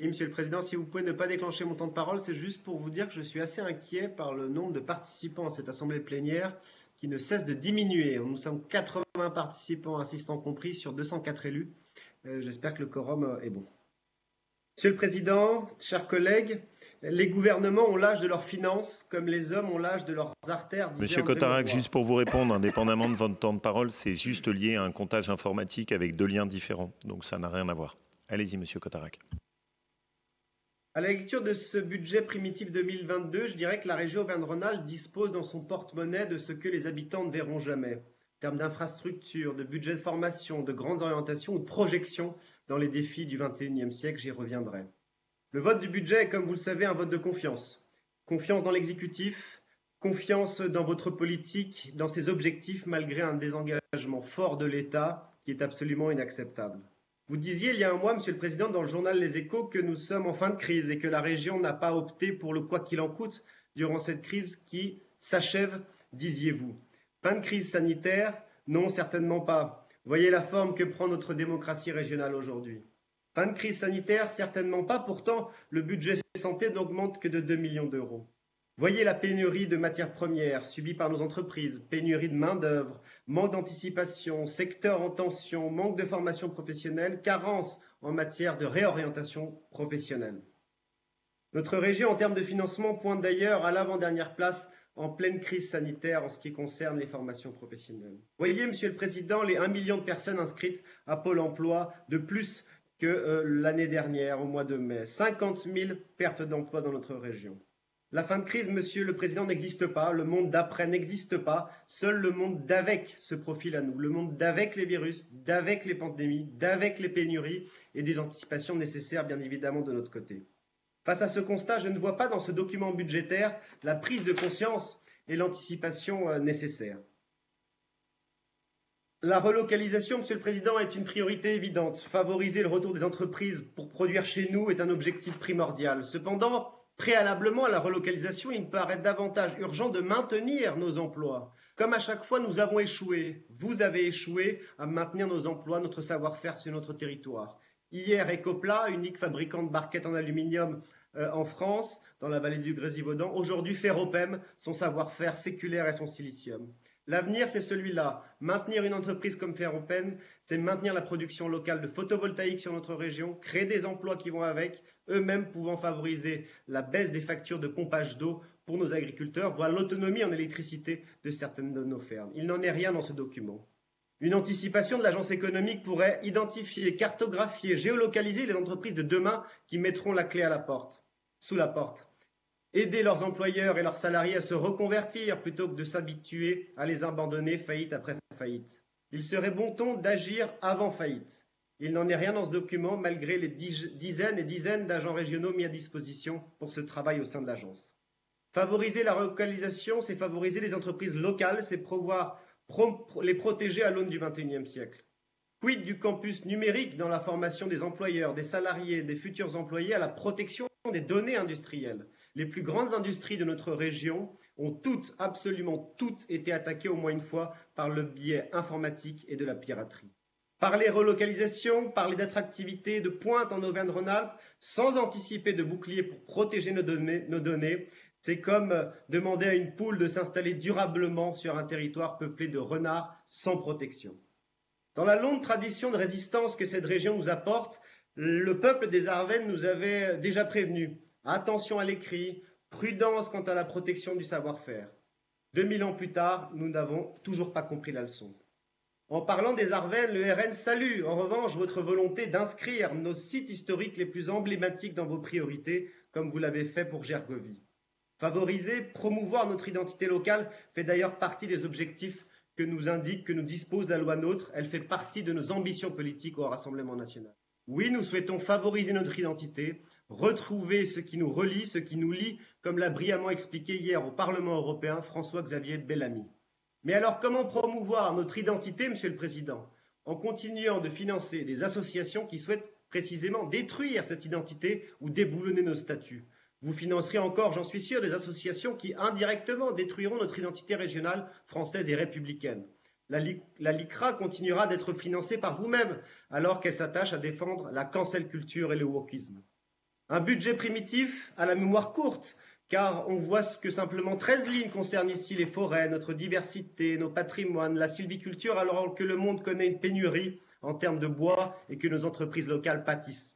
Et Monsieur le Président, si vous pouvez ne pas déclencher mon temps de parole, c'est juste pour vous dire que je suis assez inquiet par le nombre de participants à cette assemblée plénière qui ne cesse de diminuer. Nous sommes 80 participants, assistants compris, sur 204 élus. J'espère que le quorum est bon. Monsieur le Président, chers collègues, les gouvernements ont l'âge de leurs finances comme les hommes ont l'âge de leurs artères, disait Monsieur André Cotarac, Mauroy. juste pour vous répondre, indépendamment de votre temps de parole, c'est juste lié à un comptage informatique avec deux liens différents. Donc ça n'a rien à voir. Allez-y, monsieur Cotarac. À la lecture de ce budget primitif 2022, je dirais que la région Auvergne-Rhône-Alpes dispose dans son porte-monnaie de ce que les habitants ne verront jamais. En termes d'infrastructures, de budget de formation, de grandes orientations ou de projections dans les défis du XXIe siècle, j'y reviendrai. Le vote du budget est, comme vous le savez, un vote de confiance. Confiance dans l'exécutif, confiance dans votre politique, dans ses objectifs, malgré un désengagement fort de l'État qui est absolument inacceptable. Vous disiez il y a un mois, Monsieur le Président, dans le journal Les Échos, que nous sommes en fin de crise et que la région n'a pas opté pour le quoi qu'il en coûte durant cette crise qui s'achève, disiez-vous. Fin de crise sanitaire? Non, certainement pas. Voyez la forme que prend notre démocratie régionale aujourd'hui. Fin de crise sanitaire? Certainement pas. Pourtant, le budget santé n'augmente que de 2 millions d'euros. Voyez la pénurie de matières premières subie par nos entreprises, pénurie de main-d'œuvre, manque d'anticipation, secteur en tension, manque de formation professionnelle, carence en matière de réorientation professionnelle. Notre région, en termes de financement, pointe d'ailleurs à l'avant-dernière place en pleine crise sanitaire en ce qui concerne les formations professionnelles. Voyez, Monsieur le Président, les 1 million de personnes inscrites à Pôle emploi de plus que l'année dernière, au mois de mai. 50 000 pertes d'emplois dans notre région. La fin de crise, Monsieur le Président, n'existe pas, le monde d'après n'existe pas, seul le monde d'avec se profile à nous, le monde d'avec les virus, d'avec les pandémies, d'avec les pénuries et des anticipations nécessaires bien évidemment de notre côté. Face à ce constat, je ne vois pas dans ce document budgétaire la prise de conscience et l'anticipation nécessaires. La relocalisation, Monsieur le Président, est une priorité évidente. Favoriser le retour des entreprises pour produire chez nous est un objectif primordial. Cependant, préalablement à la relocalisation, il me paraît davantage urgent de maintenir nos emplois. Comme à chaque fois, nous avons échoué. Vous avez échoué à maintenir nos emplois, notre savoir-faire sur notre territoire. Hier, Ecopla, unique fabricant de barquettes en aluminium en France, dans la vallée du Grésivaudan. Aujourd'hui, Ferropem, son savoir-faire séculaire et son silicium. L'avenir, c'est celui-là. Maintenir une entreprise comme Ferropem, c'est maintenir la production locale de photovoltaïque sur notre région, créer des emplois qui vont avec, eux-mêmes pouvant favoriser la baisse des factures de pompage d'eau pour nos agriculteurs, voire l'autonomie en électricité de certaines de nos fermes. Il n'en est rien dans ce document. Une anticipation de l'agence économique pourrait identifier, cartographier, géolocaliser les entreprises de demain qui mettront la clé à la porte, sous la porte. Aider leurs employeurs et leurs salariés à se reconvertir plutôt que de s'habituer à les abandonner faillite après faillite. Il serait bon ton d'agir avant faillite. Il n'en est rien dans ce document malgré les dizaines et dizaines d'agents régionaux mis à disposition pour ce travail au sein de l'agence. Favoriser la relocalisation, c'est favoriser les entreprises locales, c'est pouvoir les protéger à l'aune du XXIe siècle. Quid du campus numérique dans la formation des employeurs, des salariés, des futurs employés à la protection des données industrielles? Les plus grandes industries de notre région ont toutes, absolument toutes, été attaquées au moins une fois par le biais informatique et de la piraterie. Parler relocalisation, parler d'attractivité, de pointe en Auvergne-Rhône-Alpes, sans anticiper de bouclier pour protéger nos données, c'est comme demander à une poule de s'installer durablement sur un territoire peuplé de renards sans protection. Dans la longue tradition de résistance que cette région nous apporte, le peuple des Arvennes nous avait déjà prévenus. Attention à l'écrit, prudence quant à la protection du savoir-faire. 2000 ans plus tard, nous n'avons toujours pas compris la leçon. En parlant des Arvennes, le RN salue en revanche votre volonté d'inscrire nos sites historiques les plus emblématiques dans vos priorités, comme vous l'avez fait pour Gergovie. Favoriser, promouvoir notre identité locale fait d'ailleurs partie des objectifs que nous indique, que nous dispose la loi NOTRe. Elle fait partie de nos ambitions politiques au Rassemblement national. Oui, nous souhaitons favoriser notre identité, retrouver ce qui nous relie, ce qui nous lie, comme l'a brillamment expliqué hier au Parlement européen François-Xavier Bellamy. Mais alors, comment promouvoir notre identité, Monsieur le Président, en continuant de financer des associations qui souhaitent précisément détruire cette identité ou déboulonner nos statuts? Vous financerez encore, j'en suis sûr, des associations qui indirectement détruiront notre identité régionale française et républicaine. La LICRA continuera d'être financée par vous-même alors qu'elle s'attache à défendre la cancel culture et le wokisme. Un budget primitif à la mémoire courte, car on voit que simplement 13 lignes concernent ici les forêts, notre diversité, nos patrimoines, la sylviculture, alors que le monde connaît une pénurie en termes de bois et que nos entreprises locales pâtissent.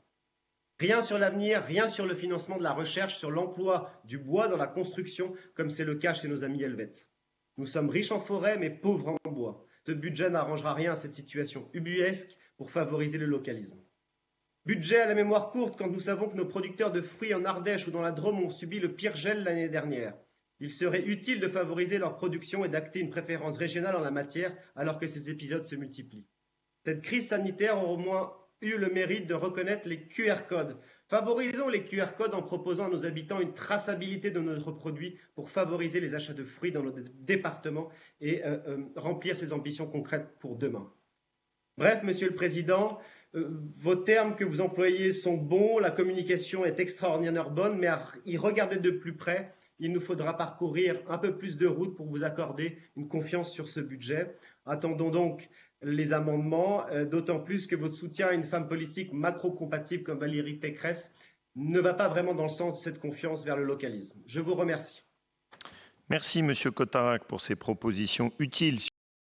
Rien sur l'avenir, rien sur le financement de la recherche, sur l'emploi du bois dans la construction, comme c'est le cas chez nos amis helvètes. Nous sommes riches en forêt, mais pauvres en bois. Ce budget n'arrangera rien à cette situation ubuesque pour favoriser le localisme. Budget à la mémoire courte quand nous savons que nos producteurs de fruits en Ardèche ou dans la Drôme ont subi le pire gel l'année dernière. Il serait utile de favoriser leur production et d'acter une préférence régionale en la matière alors que ces épisodes se multiplient. Cette crise sanitaire aura au moins eu le mérite de reconnaître les QR codes. Favorisons les QR codes en proposant à nos habitants une traçabilité de notre produit pour favoriser les achats de fruits dans nos départements et remplir ces ambitions concrètes pour demain. Bref, Monsieur le Président, vos termes que vous employez sont bons, la communication est extraordinairement bonne, mais à y regarder de plus près, il nous faudra parcourir un peu plus de route pour vous accorder une confiance sur ce budget. Attendons donc les amendements, d'autant plus que votre soutien à une femme politique macro-compatible comme Valérie Pécresse ne va pas vraiment dans le sens de cette confiance vers le localisme. Je vous remercie. Merci, Monsieur Cotarac, pour ces propositions utiles